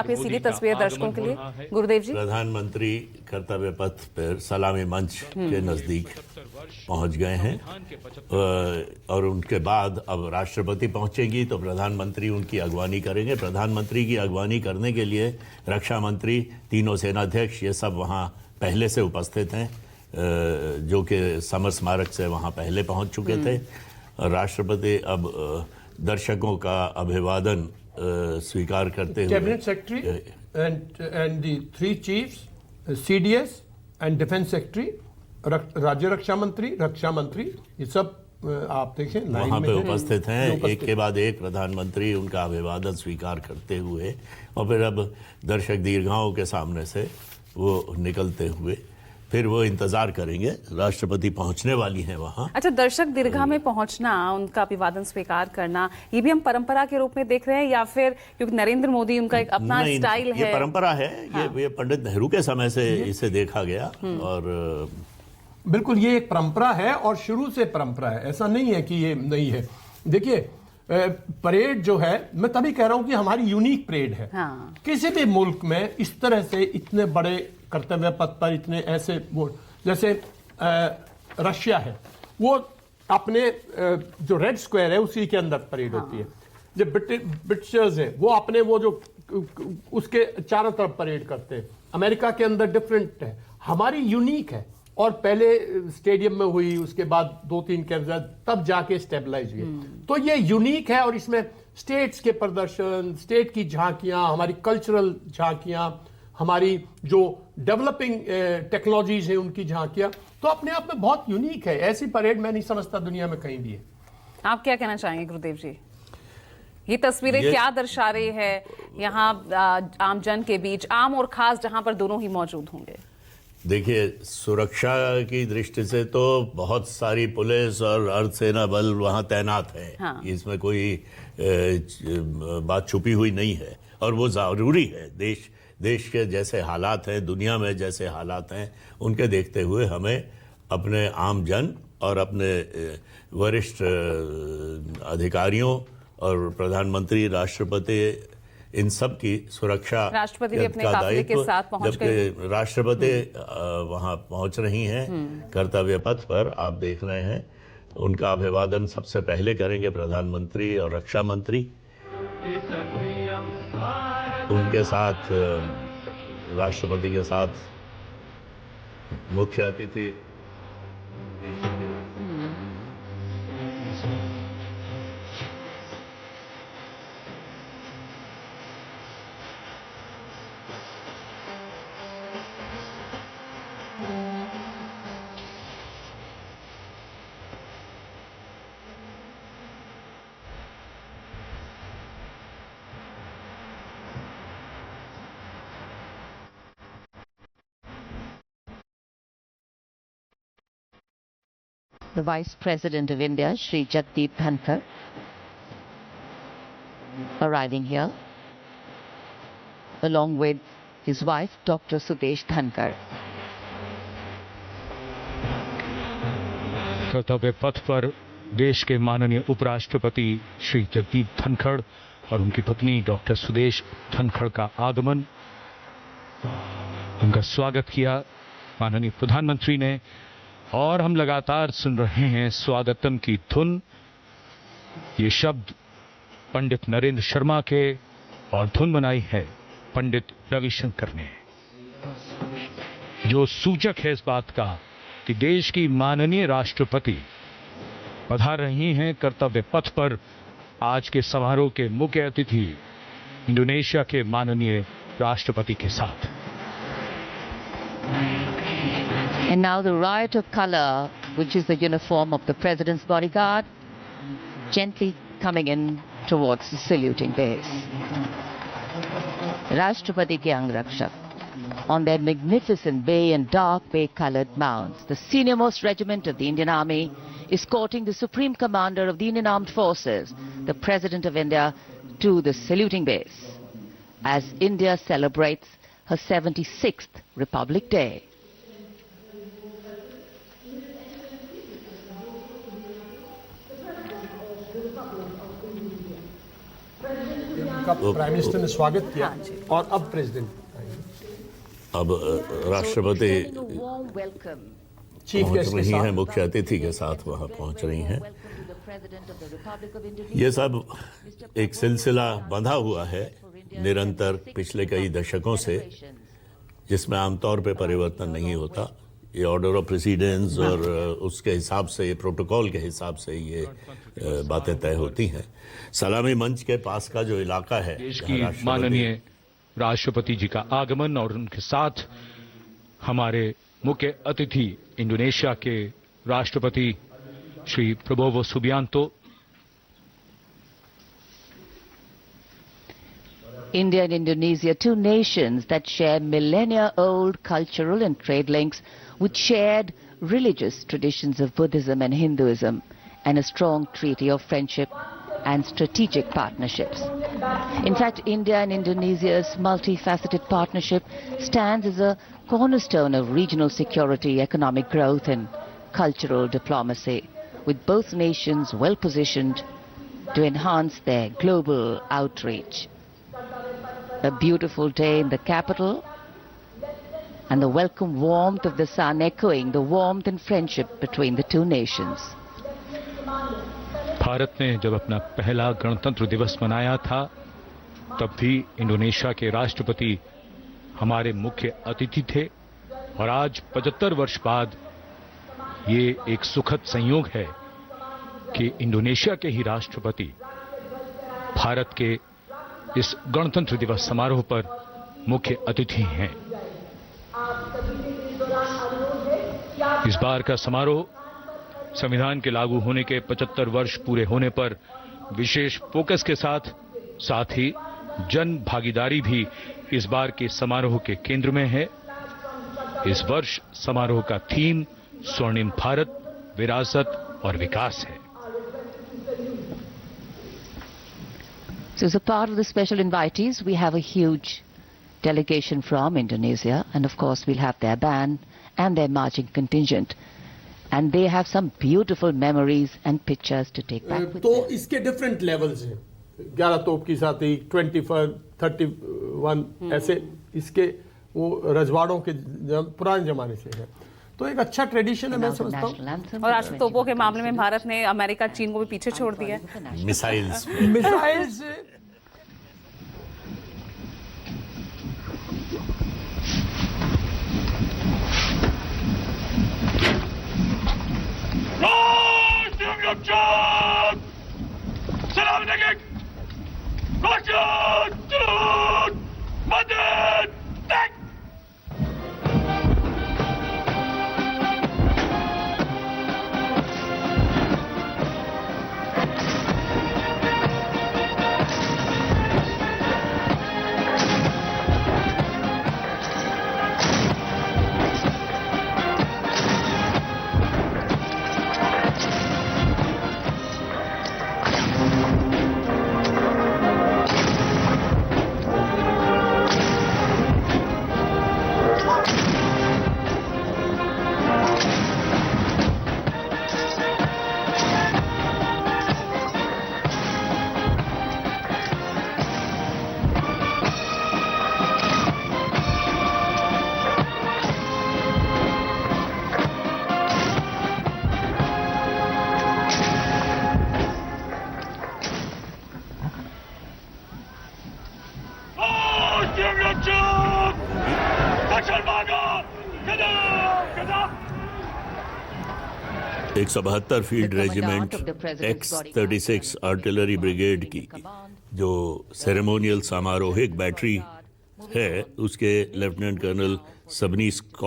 आप ये सीधी तस्वीर दर्शकों के लिए गुरुदेव जी। प्रधानमंत्री कर्तव्य पथ पर सलामी मंच के नजदीक पहुंच गए हैं और उनके बाद अब राष्ट्रपति पहुंचेंगी तो प्रधानमंत्री उनकी अगवानी करेंगे। प्रधानमंत्री की अगवानी करने के लिए रक्षा मंत्री, तीनों सेनाध्यक्ष, ये सब वहां पहले से उपस्थित हैं, जो कि समर स्मारक से वहां पहले पहुंच चुके थे। राष्ट्रपति अब दर्शकों का अभिवादन स्वीकार करते हुए cabinet secretary and the 3 chiefs, CDS and defence secretary, राज्य रक्षा मंत्री, ये सब आप देखें वहां पे उपस्थित हैं। एक के बाद एक प्रधानमंत्री उनका अभिवादन स्वीकार करते हुए और फिर अब दर्शक दीर्घाओं के सामने से वो निकलते हुए फिर वो इंतजार करेंगे। राष्ट्रपति पहुंचने वाली हैं वहां। अच्छा, दर्शक दीर्घा में पहुंचना, उनका अभिवादन स्वीकार करना, ये भी हम परंपरा के रूप में देख रहे हैं या फिर क्योंकि नरेंद्र मोदी उनका एक अपना स्टाइल है? ये परंपरा है। हाँ। ये पंडित नेहरू के समय से इसे देखा गया और बिल्कुल ये एक परंपरा है और शुरू से परंपरा है, ऐसा नहीं है कि ये नहीं है। देखिए परेड जो है, मैं तभी कह रहा हूं कि हमारी यूनिक परेड है। हाँ। किसी भी मुल्क में इस तरह से इतने बड़े कर्तव्य पथ पर इतने ऐसे वो, जैसे रशिया है, वो अपने जो रेड स्क्वायर है उसी के अंदर परेड होती है। जो ब्रिटिशर्स है वो अपने वो जो उसके चारों तरफ परेड करते हैं। अमेरिका के अंदर डिफरेंट है, हमारी यूनिक है। और पहले स्टेडियम में हुई, उसके बाद 2-3 कैंप, तब जाके स्टेबलाइज हुई। तो ये यूनिक है और इसमें स्टेट्स के प्रदर्शन, स्टेट की झांकियां, हमारी कल्चरल झांकियां, हमारी जो डेवलपिंग टेक्नोलॉजीज है उनकी झांकियां, तो अपने आप में बहुत यूनिक है। ऐसी परेड मैं नहीं समझता दुनिया में कहीं भी है। आप क्या कहना चाहेंगे गुरुदेव जी? ये तस्वीरें क्या दर्शा रही है यहाँ आम जन के बीच, आम और खास, जहां पर दोनों ही मौजूद होंगे? देखिए, सुरक्षा की दृष्टि से तो बहुत सारी पुलिस और अर्धसेना बल वहां तैनात है। हाँ। इसमें कोई बात छुपी हुई नहीं है और वो जरूरी है। देश के जैसे हालात हैं, दुनिया में जैसे हालात हैं, उनके देखते हुए हमें अपने आम जन और अपने वरिष्ठ अधिकारियों और प्रधानमंत्री, राष्ट्रपति, इन सब की सुरक्षा राष्ट्रपति भी अपने काफिले के साथ पहुंच गए। जबकि राष्ट्रपति वहां पहुंच रही हैं कर्तव्य पथ पर, आप देख रहे हैं। उनका अभिवादन सबसे पहले करेंगे प्रधानमंत्री और रक्षा मंत्री। उनके साथ राष्ट्रपति के साथ मुख्य अतिथि the Vice President of India, Shri Jagdeep Dhankar, arriving here, along with his wife, Dr. Sudesh Dhankar. कर्तव्य पथ पर देश के माननीय उपराष्ट्रपति श्री जगदीप धनखड़ और उनकी पत्नी डॉक्टर सुदेश धनखड़ का आगमन, उनका स्वागत किया माननीय प्रधानमंत्री ने। और हम लगातार सुन रहे हैं स्वागतम की धुन। ये शब्द पंडित नरेंद्र शर्मा के और धुन बनाई है पंडित रविशंकर ने, जो सूचक है इस बात का कि देश की माननीय राष्ट्रपति पधार रही हैं कर्तव्य पथ पर। आज के समारोह के मुख्य अतिथि इंडोनेशिया के माननीय राष्ट्रपति के साथ। And now the riot of color, which is the uniform of the President's bodyguard, gently coming in towards the saluting base. Rashtrapati ke Angrakshak, on their magnificent bay and dark bay-colored mounts, the senior-most regiment of the Indian Army, escorting the Supreme Commander of the Indian Armed Forces, the President of India, to the saluting base, as India celebrates her 76th Republic Day. उनका prime minister ने स्वागत किया हाँ जी। और अब president अब राष्ट्रपति chief पहुंच गेस्ट के रही हैं, साथ मुख्य अतिथि के साथ वहां पहुंच रही हैं। ये सब एक सिलसिला बंधा हुआ है निरंतर पिछले कई दशकों से, जिसमें आमतौर पे परिवर्तन नहीं होता। ये ऑर्डर ऑफ प्रेसिडेंस और उसके हिसाब से, ये प्रोटोकॉल के हिसाब से ये बातें तय होती हैं। सलामी मंच के पास का जो इलाका है, देश की माननीय राष्ट्रपति जी का आगमन और उनके साथ हमारे मुख्य अतिथि इंडोनेशिया के राष्ट्रपति Shri Prabowo Subianto. India and Indonesia, two nations that share millennia-old cultural and trade links with shared religious traditions of Buddhism and Hinduism, and a strong treaty of friendship and strategic partnerships. In fact, India and Indonesia's multifaceted partnership stands as a cornerstone of regional security, economic growth and cultural diplomacy, with both nations well positioned to enhance their global outreach. A beautiful day in the capital, and the welcome warmth of the sun echoing the warmth and friendship between the two nations. Bharat ने जब अपना पहला गणतंत्र दिवस मनाया था, तब भी इंडोनेशिया के राष्ट्रपति हमारे मुख्य अतिथि थे, और आज 75 वर्ष बाद ये एक सुखद संयोग है कि इंडोनेशिया के ही राष्ट्रपति भारत के इस गणतंत्र दिवस समारोह पर मुख्य अतिथि हैं। इस बार का समारोह संविधान के लागू होने के 75 वर्ष पूरे होने पर विशेष फोकस के साथ ही जन भागीदारी भी इस बार के समारोह के केंद्र में है। इस वर्ष समारोह का थीम स्वर्णिम भारत, विरासत और विकास है। So as a part of the special invitees, we have a huge delegation from Indonesia, and of course we'll have their band and their marching contingent, and they have some beautiful memories and pictures to take back with तो them. इसके different levels हैं। 11 तोप की साथ ही 25, 31 ऐसे इसके वो रजवाड़ों के पुराने जमाने से है, तो एक अच्छा ट्रेडिशन है, मैं समझता हूँ। National anthem. और राष्ट्र तोपों के मामले में भारत ने अमेरिका, चीन को भी पीछे छोड़ दिया है। मिसाइल्स मिसाइल्स एक 72 field regiment X-36 artillery brigade की जो सेरेमोनियल समारोहिक बैटरी है, उसके लेफ्टिनेंट कर्नल सबनीस